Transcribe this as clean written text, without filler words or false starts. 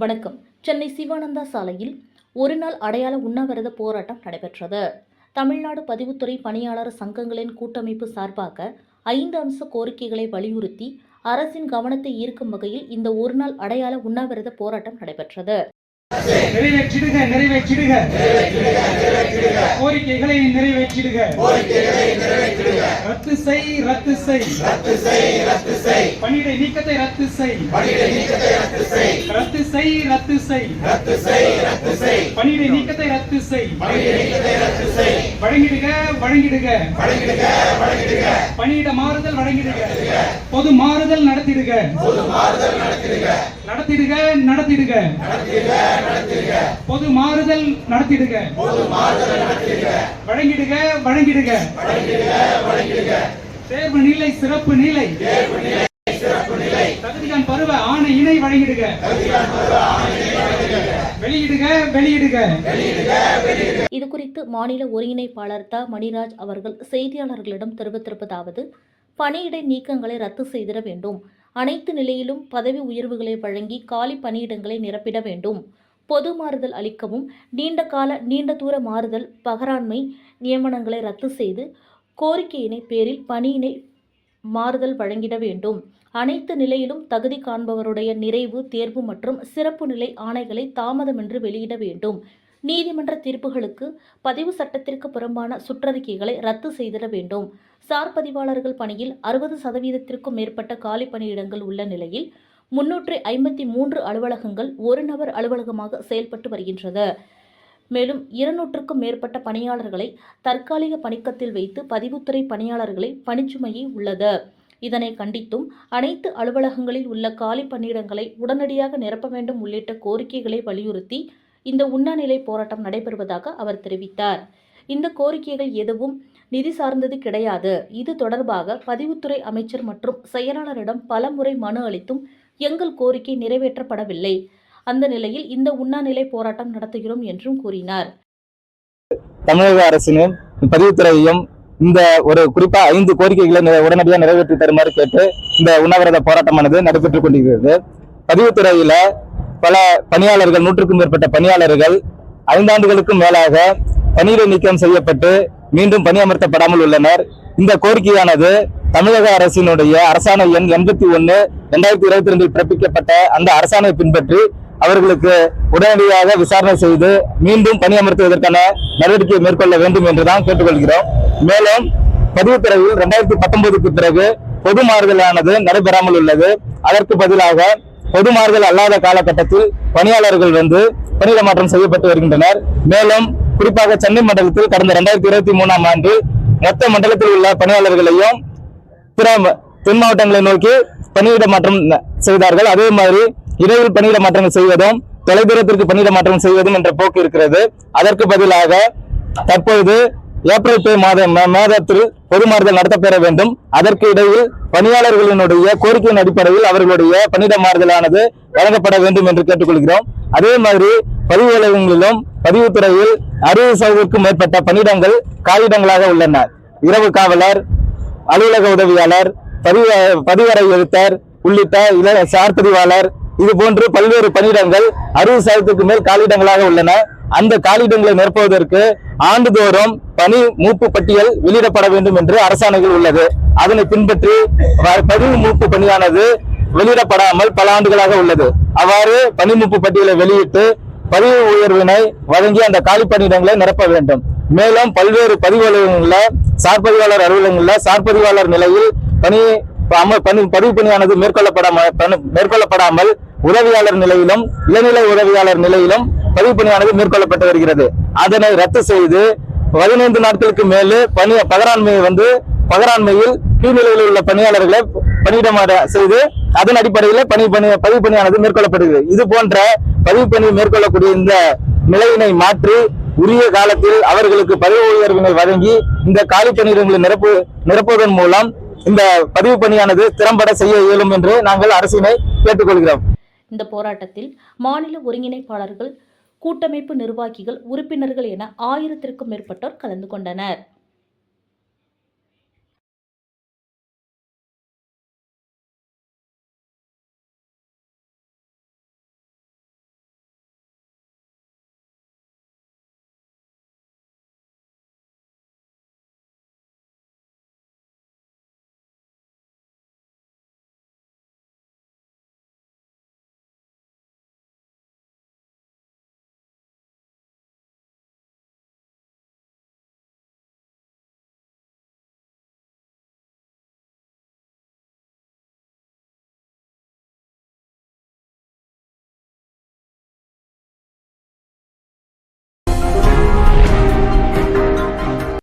வணக்கம். சென்னை சிவானந்தா சாலையில் ஒருநாள் அடையாள உண்ணாவிரத போராட்டம் நடைபெற்றது. தமிழ்நாடு பதிவுத்துறை பணியாளர் சங்கங்களின் கூட்டமைப்பு சார்பாக 5 அம்ச கோரிக்கைகளை வலியுறுத்தி அரசின் கவனத்தை ஈர்க்கும் வகையில் இந்த ஒருநாள் அடையாள உண்ணாவிரத போராட்டம் நடைபெற்றது. நிறைவேற்றிடுக நிறைவேற்றிடுக கோரிக்கைகளை நிறைவேற்றிடுக ரத்து செய் ரத்து செய் பணியிடை நீக்கத்தை ரத்து செய் ரத்து செய் ரத்து செய் பணியிடை நீக்கத்தை ரத்து செய் வழங்கிடுக வழங்கிடுக பணியிட மாறுதல் வழங்கிடுக பொது மாறுதல் நடத்திடுக நடத்திடுக நடத்திடுக பொது மாறுதல் நடத்திடுக வழங்கிடுக வழங்கிடுக தேர்வு நிலை சிறப்பு நிலை தகுதிகான் பருவ ஆணை இணை வழங்கிடுக வெளியிடுக வெளியிடுக. இது குறித்து மாநில ஒருங்கிணைப்பாளர் த. மணிராஜ் அவர்கள் செய்தியாளர்களிடம் தெரிவித்திருப்பதாவது: பணியிடை நீக்கங்களை ரத்து செய்திட வேண்டும். அனைத்து நிலையிலும் பதவி உயர்வுகளை வழங்கி காலி பணியிடங்களை நிரப்பிட வேண்டும். பொது மாறுதல் அளிக்கவும், நீண்ட தூர மாறுதல் பகராண்மை நியமனங்களை ரத்து செய்து கோரிக்கையினை பேரில் பணியினை மாறுதல் வழங்கிட வேண்டும். அனைத்து நிலையிலும் தகுதி காண்பவருடைய நிறைவு தேர்வு மற்றும் சிறப்பு நிலை ஆணைகளை தாமதமின்றி வெளியிட வேண்டும். நீதிமன்ற தீர்ப்புகளுக்கு பதிவு சட்டத்திற்கு புறம்பான சுற்றறிக்கைகளை ரத்து செய்திட வேண்டும். சார் பதிவாளர்கள் பணியில் 60% மேற்பட்ட காலி பணியிடங்கள் உள்ள நிலையில் 353 அலுவலகங்கள் ஒரு நபர் அலுவலகமாக செயல்பட்டு வருகின்றது. மேலும் 200க்கும் மேற்பட்ட பணியாளர்களை தற்காலிக பணிக்கத்தில் வைத்து பதிவுத்துறை பணியாளர்களை பணிச்சுமையை உள்ளது. இதனை கண்டித்தும் அனைத்து அலுவலகங்களில் உள்ள காலி பணியிடங்களை உடனடியாக நிரப்ப வேண்டும் உள்ளிட்ட கோரிக்கைகளை வலியுறுத்தி இந்த உண்ணாநிலை போராட்டம் நடைபெறுவதாக அவர் தெரிவித்தார். இந்த கோரிக்கைகள் எதுவும் நிதி சார்ந்தது கிடையாது. இது தொடர்பாக பதிவுத்துறை அமைச்சர் மற்றும் செயலாளரிடம் பலமுறை மனு அளித்தும் எங்கள் கோரிக்கை நிறைவேற்றப்படவில்லை. அந்த நிலையில் இந்த உண்ணாநிலை போராட்டம் நடத்துகிறோம் என்றும் கூறினார். தமிழக அரசின் பதிவுத்துறையையும் இந்த ஒரு குறிப்பா 5 கோரிக்கைகளை உடனடியாக நிறைவேற்றி தருமாறு கேட்டு இந்த உண்ணாவிரத போராட்டமானது நடைபெற்றுக் கொண்டிருக்கிறது. பதிவுத்துறையில பல பணியாளர்கள் 100க்கும் மேற்பட்ட பணியாளர்கள் 5 ஆண்டுகளுக்கும் மேலாக பணியிடை நீக்கம் செய்யப்பட்டு மீண்டும் பணியமர்த்தப்படாமல் உள்ளனர். இந்த கோரிக்கையானது தமிழக அரசினுடைய அரசாணை எண் 81/2022 பிறப்பிக்கப்பட்ட அந்த அரசாணை பின்பற்றி அவர்களுக்கு உடனடியாக விசாரணை செய்து மீண்டும் பணியமர்த்துவதற்கான நடவடிக்கையை மேற்கொள்ள வேண்டும் என்றுதான் கேட்டுக்கொள்கிறோம். மேலும் பதிவுத்துறையில் 2019க்கு பிறகு பொது மாறுதலானது நடைபெறாமல் உள்ளது. அதற்கு பதிலாக பொது மாறுதல் அல்லாத காலகட்டத்தில் பணியாளர்கள் பணியிட மாற்றம் செய்யப்பட்டு வருகின்றனர். மேலும் குறிப்பாக சென்னை மண்டலத்தில் கடந்த 2023ஆம் ஆண்டில் மொத்த மண்டலத்தில் உள்ள பணியாளர்களையும் பிற தென் மாவட்டங்களை நோக்கி பணியிட மாற்றம் செய்தார்கள். அதே மாதிரி இடையில் பணியிட மாற்றங்கள் செய்வதும் தொலைதூரத்திற்கு பணியிட மாற்றம் செய்வதும் என்ற போக்கு இருக்கிறது. அதற்கு பதிலாக தற்பொழுது ஏப்ரல் மாதத்தில் பொது மாறுதல் நடத்தப்பெற வேண்டும். அதற்கு இடையில் பணியாளர்களினுடைய கோரிக்கையின் அடிப்படையில் அவர்களுடைய பணியிட மாறுதலானது வழங்கப்பட வேண்டும் என்று கேட்டுக்கொள்கிறோம். அதே மாதிரி பதிவு அலுவலகங்களிலும் பதிவுத்துறையில் 60%க்கும் மேற்பட்ட பணியிடங்கள் காலியிடங்களாக உள்ளன. இரவு காவலர், அலுவலக உதவியாளர், பதிவறை எழுத்தர் உள்ளிட்ட சார் பதிவாளர், இது போன்று பல்வேறு பணியிடங்கள் 60%க்கு மேல் காலியிடங்களாக உள்ளன. அந்த காலியிடங்களை நிரப்புவதற்கு ஆண்டுதோறும் பணி மூப்பு பட்டியல் வெளியிடப்பட வேண்டும் என்று அரசாணைகள் உள்ளது. அதனை பின்பற்றி பதிவு மூப்பு பணியானது வெளியிடப்படாமல் பல ஆண்டுகளாக உள்ளது. அவ்வாறு பணி மூப்பு பட்டியலை வெளியிட்டு பதிவு உயர்வினை வழங்கி அந்த காலி பணியிடங்களை நிரப்ப வேண்டும். மேலும் பல்வேறு பதிவு அலுவலகங்களில் சார் பதிவாளர் அலுவலகங்களில் சார் பதிவாளர் நிலையில் பதிவு பணியானது மேற்கொள்ளப்படாமல் உதவியாளர் நிலையிலும் இளநிலை உதவியாளர் நிலையிலும் பதிவு பணியானது மேற்கொள்ளப்பட்டு வருகிறது. அதனை ரத்து செய்து 15 நாட்களுக்கு மேலே பகராண்மையில் கீழ்நிலையில் உள்ள பணியாளர்களை பணியிடமாற செய்து அதன் அடிப்படையில் பதிவு பணியானது மேற்கொள்ளப்படுகிறது. இது போன்ற பதிவு பணி மேற்கொள்ளக்கூடிய இந்த நிலையினை மாற்றி உரிய காலத்தில் அவர்களுக்கு பதவி உயர்வினை வழங்கி இந்த காலி பணியிடங்களை நிரப்புவதன் மூலம் இந்த பதிவு பணியானது திறம்பட செய்ய இயலும் என்று நாங்கள் அரசினை கேட்டுக்கொள்கிறோம். இந்த போராட்டத்தில் மாநில ஒருங்கிணைப்பாளர்கள், கூட்டமைப்பு நிர்வாகிகள், உறுப்பினர்கள் என 1000க்கும் மேற்பட்டோர் கலந்து கொண்டனர்.